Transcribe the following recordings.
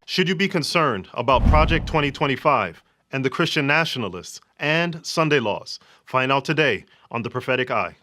Should you be concerned about Project 2025 and the Christian nationalists and Sunday laws? Find out today on The Prophetic Eye.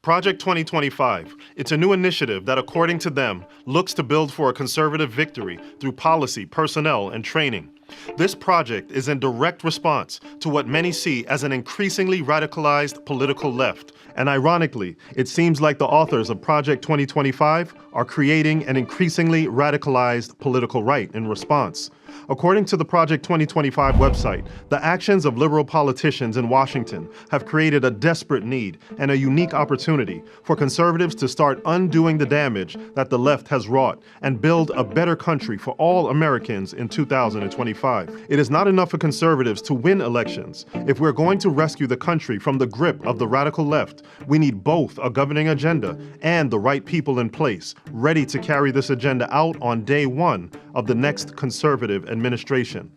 Project 2025, it's a new initiative that, according to them, looks to build for a conservative victory through policy, personnel, and training. This project is in direct response to what many see as an increasingly radicalized political left. And ironically, it seems like the authors of Project 2025 are creating an increasingly radicalized political right in response. According to the Project 2025 website, the actions of liberal politicians in Washington have created a desperate need and a unique opportunity for conservatives to start undoing the damage that the left has wrought and build a better country for all Americans in 2025. It is not enough for conservatives to win elections. If we're going to rescue the country from the grip of the radical left, we need both a governing agenda and the right people in place, ready to carry this agenda out on day one of the next conservative administration.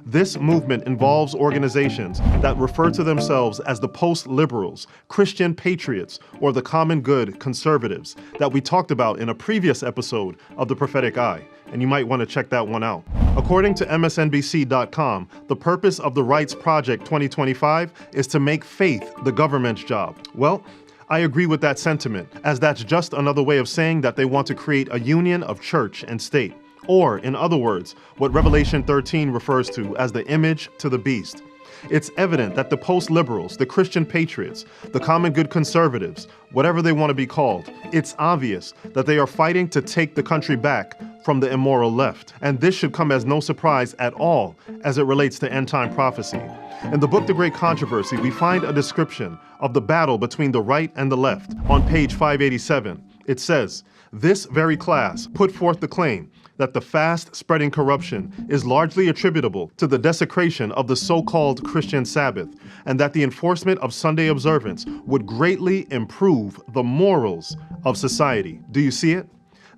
This movement involves organizations that refer to themselves as the post-liberals, Christian patriots, or the common good conservatives that we talked about in a previous episode of The Prophetic Eye, and you might want to check that one out. According to MSNBC.com, the purpose of the Rights Project 2025 is to make faith the government's job. Well, I agree with that sentiment, as that's just another way of saying that they want to create a union of church and state. Or, in other words, what Revelation 13 refers to as the image to the beast. It's evident that the post-liberals, the Christian patriots, the common good conservatives, whatever they want to be called, it's obvious that they are fighting to take the country back from the immoral left. And this should come as no surprise at all as it relates to end-time prophecy. In the book The Great Controversy, we find a description of the battle between the right and the left. On page 587, it says, "This very class put forth the claim that the fast-spreading corruption is largely attributable to the desecration of the so-called Christian Sabbath, and that the enforcement of Sunday observance would greatly improve the morals of society." Do you see it?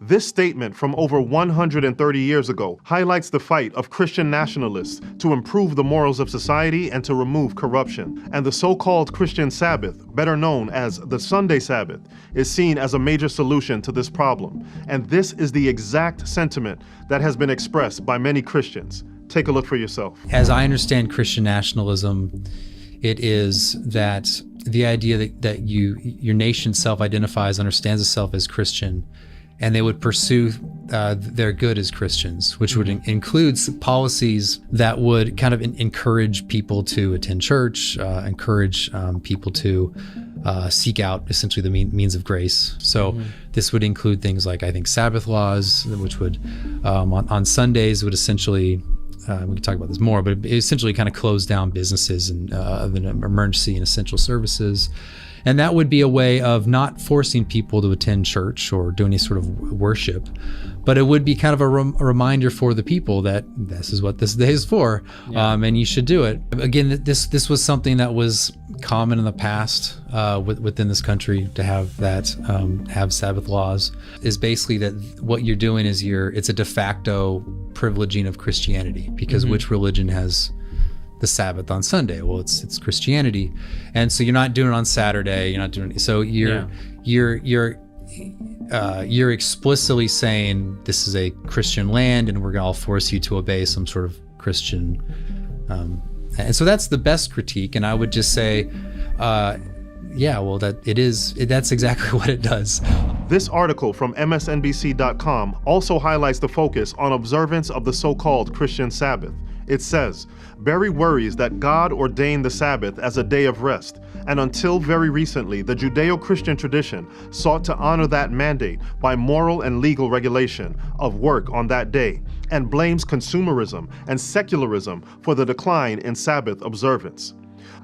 This statement from over 130 years ago highlights the fight of Christian nationalists to improve the morals of society and to remove corruption. And the so-called Christian Sabbath, better known as the Sunday Sabbath, is seen as a major solution to this problem. And this is the exact sentiment that has been expressed by many Christians. Take a look for yourself. As I understand Christian nationalism, it is that the idea that your nation self-identifies, understands itself as Christian, and they would pursue their good as Christians, which would include policies that would kind of encourage people to attend church, encourage people to seek out essentially the means of grace. So this would include things like, I think, Sabbath laws, which would on Sundays would essentially, we can talk about this more, but it essentially kind of close down businesses and of an emergency and essential services. And that would be a way of not forcing people to attend church or do any sort of worship, but it would be kind of a reminder for the people that this is what this day is for, and you should do it. Again, this was something that was common in the past within this country to have that have Sabbath laws. Is basically that what you're doing is it's a de facto privileging of Christianity, because which religion has the Sabbath on Sunday? Well, it's Christianity, and so you're not doing it on Saturday. You're not doing it. So you're explicitly saying this is a Christian land, and we're gonna all force you to obey some sort of Christian. And so that's the best critique. And I would just say, that's exactly what it does. This article from MSNBC.com also highlights the focus on observance of the so-called Christian Sabbath. It says, Berry worries that God ordained the Sabbath as a day of rest, and until very recently, the Judeo-Christian tradition sought to honor that mandate by moral and legal regulation of work on that day, and blames consumerism and secularism for the decline in Sabbath observance.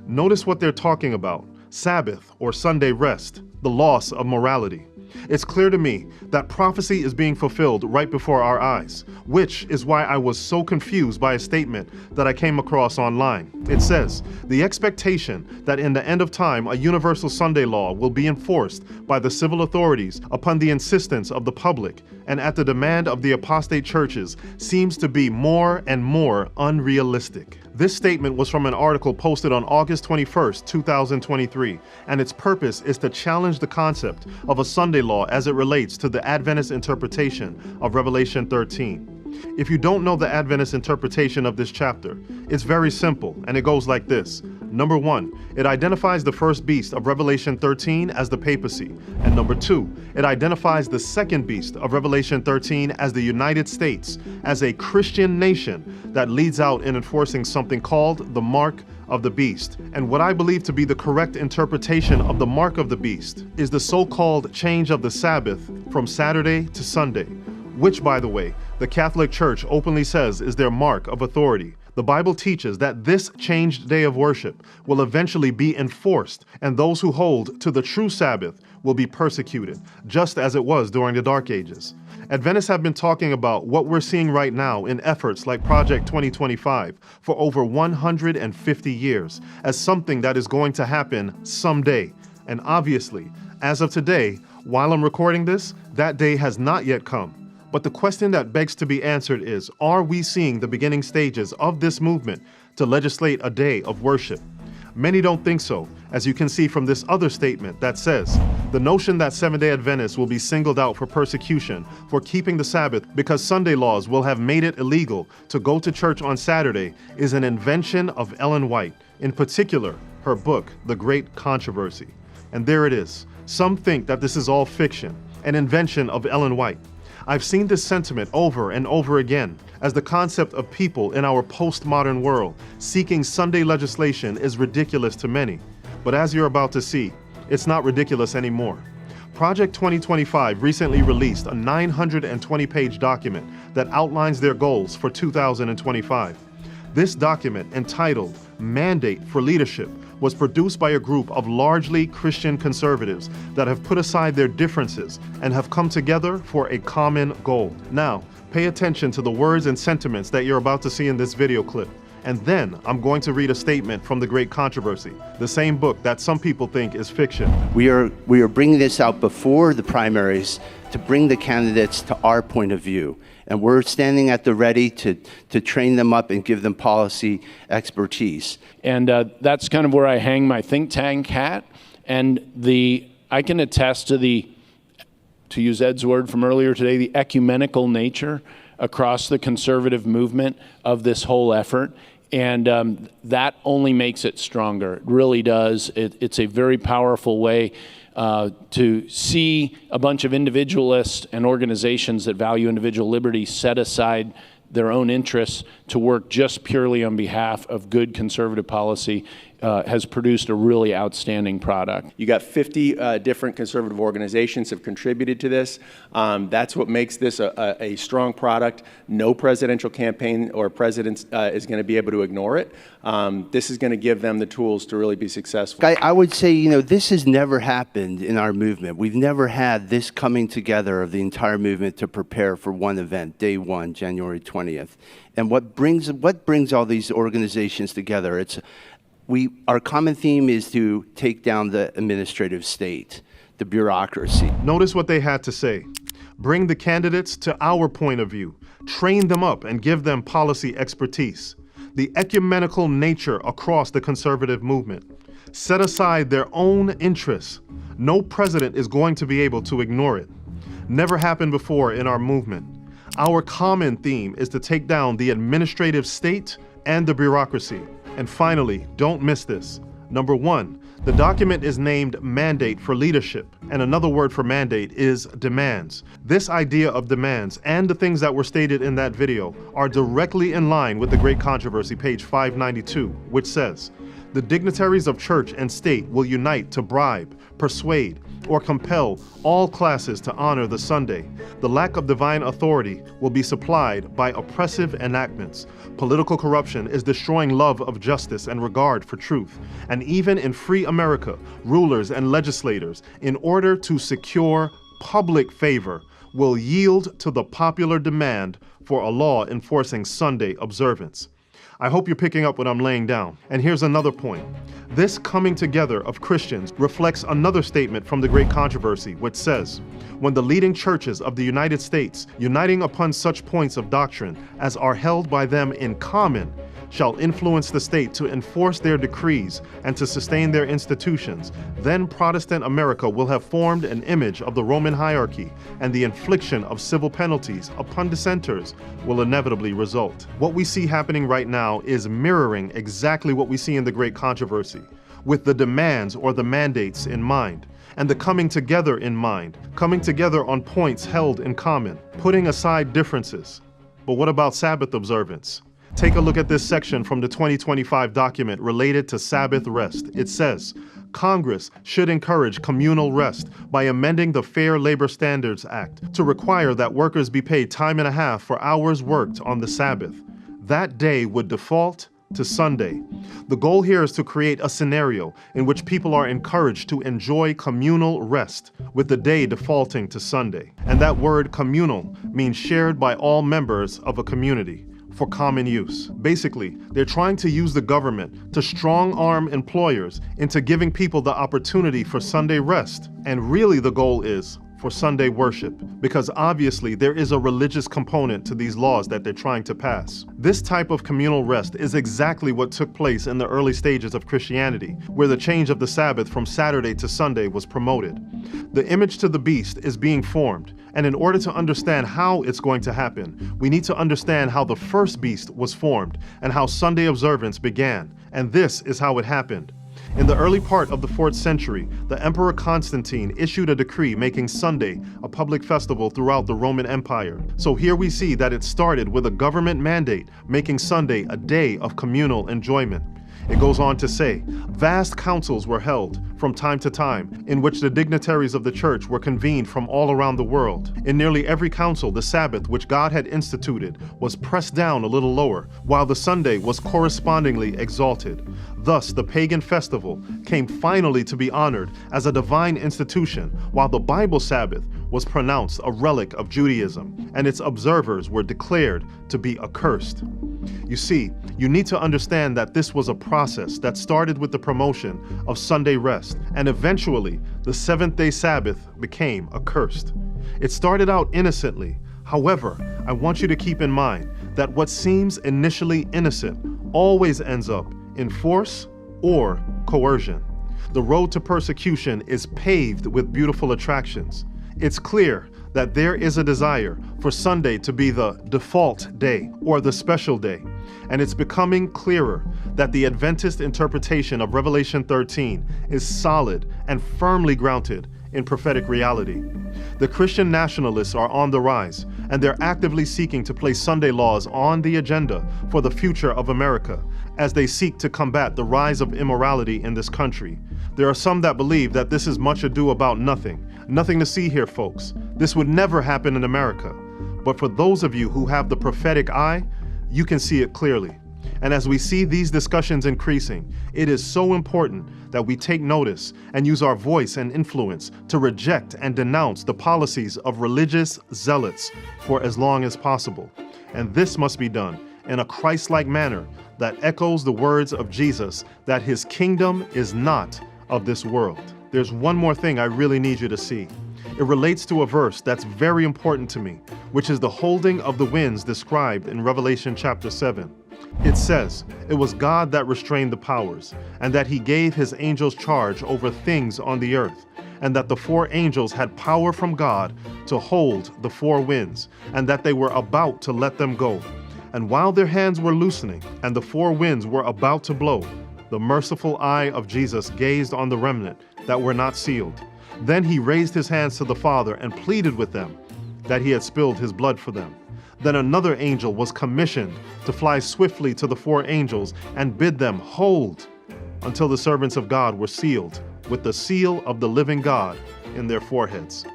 Notice what they're talking about: Sabbath or Sunday rest, the loss of morality. It's clear to me that prophecy is being fulfilled right before our eyes, which is why I was so confused by a statement that I came across online. It says, the expectation that in the end of time a universal Sunday law will be enforced by the civil authorities upon the insistence of the public and at the demand of the apostate churches seems to be more and more unrealistic. This statement was from an article posted on August 21st, 2023, and its purpose is to challenge the concept of a Sunday law as it relates to the Adventist interpretation of Revelation 13. If you don't know the Adventist interpretation of this chapter, it's very simple, and it goes like this. Number 1, it identifies the first beast of Revelation 13 as the papacy. And number 2, it identifies the second beast of Revelation 13 as the United States, as a Christian nation that leads out in enforcing something called the mark of the beast. And what I believe to be the correct interpretation of the mark of the beast is the so-called change of the Sabbath from Saturday to Sunday, which, by the way, the Catholic Church openly says is their mark of authority. The Bible teaches that this changed day of worship will eventually be enforced, and those who hold to the true Sabbath will be persecuted, just as it was during the Dark Ages. Adventists have been talking about what we're seeing right now in efforts like Project 2025 for over 150 years as something that is going to happen someday. And obviously, as of today, while I'm recording this, that day has not yet come. But the question that begs to be answered is, are we seeing the beginning stages of this movement to legislate a day of worship? Many don't think so, as you can see from this other statement that says, the notion that Seventh-day Adventists will be singled out for persecution for keeping the Sabbath because Sunday laws will have made it illegal to go to church on Saturday is an invention of Ellen White, in particular, her book, The Great Controversy. And there it is. Some think that this is all fiction, an invention of Ellen White. I've seen this sentiment over and over again, as the concept of people in our postmodern world seeking Sunday legislation is ridiculous to many. But as you're about to see, it's not ridiculous anymore. Project 2025 recently released a 920-page document that outlines their goals for 2025. This document, entitled Mandate for Leadership, was produced by a group of largely Christian conservatives that have put aside their differences and have come together for a common goal. Now, pay attention to the words and sentiments that you're about to see in this video clip. And then I'm going to read a statement from The Great Controversy, the same book that some people think is fiction. We are bringing this out before the primaries to bring the candidates to our point of view. And we're standing at the ready to train them up and give them policy expertise. And that's kind of where I hang my think tank hat. And I can attest to use Ed's word from earlier today, the ecumenical nature across the conservative movement of this whole effort. And that only makes it stronger. It really does. It's a very powerful way to see a bunch of individualists and organizations that value individual liberty set aside their own interests to work just purely on behalf of good conservative policy has produced a really outstanding product. You got 50 different conservative organizations have contributed to this. That's what makes this a strong product. No presidential campaign or president is going to be able to ignore it. This is going to give them the tools to really be successful. I would say, this has never happened in our movement. We've never had this coming together of the entire movement to prepare for one event, day one, January 20th. And what brings all these organizations together? Our common theme is to take down the administrative state, the bureaucracy. Notice what they had to say. Bring the candidates to our point of view, train them up and give them policy expertise. The ecumenical nature across the conservative movement. Set aside their own interests. No president is going to be able to ignore it. Never happened before in our movement. Our common theme is to take down the administrative state and the bureaucracy. And finally, don't miss this. Number 1, the document is named Mandate for Leadership, and another word for mandate is demands. This idea of demands and the things that were stated in that video are directly in line with The Great Controversy, page 592, which says, the dignitaries of church and state will unite to bribe, persuade, or compel all classes to honor the Sunday. The lack of divine authority will be supplied by oppressive enactments. Political corruption is destroying love of justice and regard for truth. And even in free America, rulers and legislators, in order to secure public favor, will yield to the popular demand for a law enforcing Sunday observance. I hope you're picking up what I'm laying down. And here's another point. This coming together of Christians reflects another statement from The Great Controversy, which says, when the leading churches of the United States, uniting upon such points of doctrine as are held by them in common, shall influence the state to enforce their decrees and to sustain their institutions, then Protestant America will have formed an image of the Roman hierarchy, and the infliction of civil penalties upon dissenters will inevitably result. What we see happening right now is mirroring exactly what we see in the Great Controversy, with the demands or the mandates in mind, and the coming together in mind, coming together on points held in common, putting aside differences. But what about Sabbath observance? Take a look at this section from the 2025 document related to Sabbath rest. It says, Congress should encourage communal rest by amending the Fair Labor Standards Act to require that workers be paid time and a half for hours worked on the Sabbath. That day would default to Sunday. The goal here is to create a scenario in which people are encouraged to enjoy communal rest, with the day defaulting to Sunday. And that word communal means shared by all members of a community for common use. Basically, they're trying to use the government to strong-arm employers into giving people the opportunity for Sunday rest. And really the goal is for Sunday worship, because obviously there is a religious component to these laws that they're trying to pass. This type of communal rest is exactly what took place in the early stages of Christianity, where the change of the Sabbath from Saturday to Sunday was promoted. The image to the beast is being formed, and in order to understand how it's going to happen, we need to understand how the first beast was formed and how Sunday observance began, and this is how it happened. In the early part of the 4th century, the Emperor Constantine issued a decree making Sunday a public festival throughout the Roman Empire. So here we see that it started with a government mandate making Sunday a day of communal enjoyment. It goes on to say, vast councils were held from time to time in which the dignitaries of the church were convened from all around the world. In nearly every council, the Sabbath, which God had instituted, was pressed down a little lower, while the Sunday was correspondingly exalted. Thus, the pagan festival came finally to be honored as a divine institution, while the Bible Sabbath was pronounced a relic of Judaism, and its observers were declared to be accursed. You see, you need to understand that this was a process that started with the promotion of Sunday rest, and eventually the seventh-day Sabbath became accursed. It started out innocently. However, I want you to keep in mind that what seems initially innocent always ends up in force or coercion. The road to persecution is paved with beautiful attractions. It's clear that there is a desire for Sunday to be the default day or the special day, and it's becoming clearer that the Adventist interpretation of Revelation 13 is solid and firmly grounded in prophetic reality. The Christian nationalists are on the rise, and they're actively seeking to place Sunday laws on the agenda for the future of America as they seek to combat the rise of immorality in this country. There are some that believe that this is much ado about nothing. Nothing to see here, folks. This would never happen in America. But for those of you who have the prophetic eye, you can see it clearly. And as we see these discussions increasing, it is so important that we take notice and use our voice and influence to reject and denounce the policies of religious zealots for as long as possible. And this must be done in a Christ-like manner that echoes the words of Jesus that his kingdom is not of this world. There's one more thing I really need you to see. It relates to a verse that's very important to me, which is the holding of the winds described in Revelation chapter 7. It says, "It was God that restrained the powers, and that he gave his angels charge over things on the earth, and that the 4 angels had power from God to hold the 4 winds, and that they were about to let them go. And while their hands were loosening, and the 4 winds were about to blow, the merciful eye of Jesus gazed on the remnant that were not sealed. Then he raised his hands to the Father and pleaded with them that he had spilled his blood for them. Then another angel was commissioned to fly swiftly to the 4 angels and bid them hold until the servants of God were sealed with the seal of the living God in their foreheads."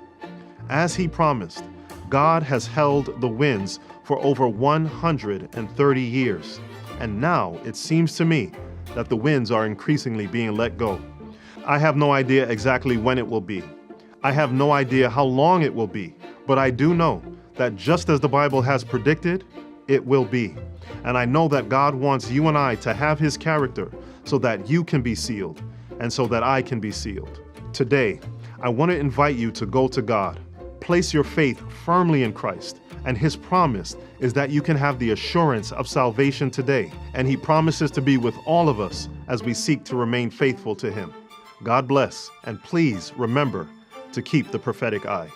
As he promised, God has held the winds for over 130 years. And now it seems to me that the winds are increasingly being let go. I have no idea exactly when it will be. I have no idea how long it will be, but I do know that just as the Bible has predicted, it will be. And I know that God wants you and I to have his character so that you can be sealed and so that I can be sealed. Today, I want to invite you to go to God. Place your faith firmly in Christ, and his promise is that you can have the assurance of salvation today, and He promises to be with all of us as we seek to remain faithful to Him. God bless, and please remember to keep the prophetic eye.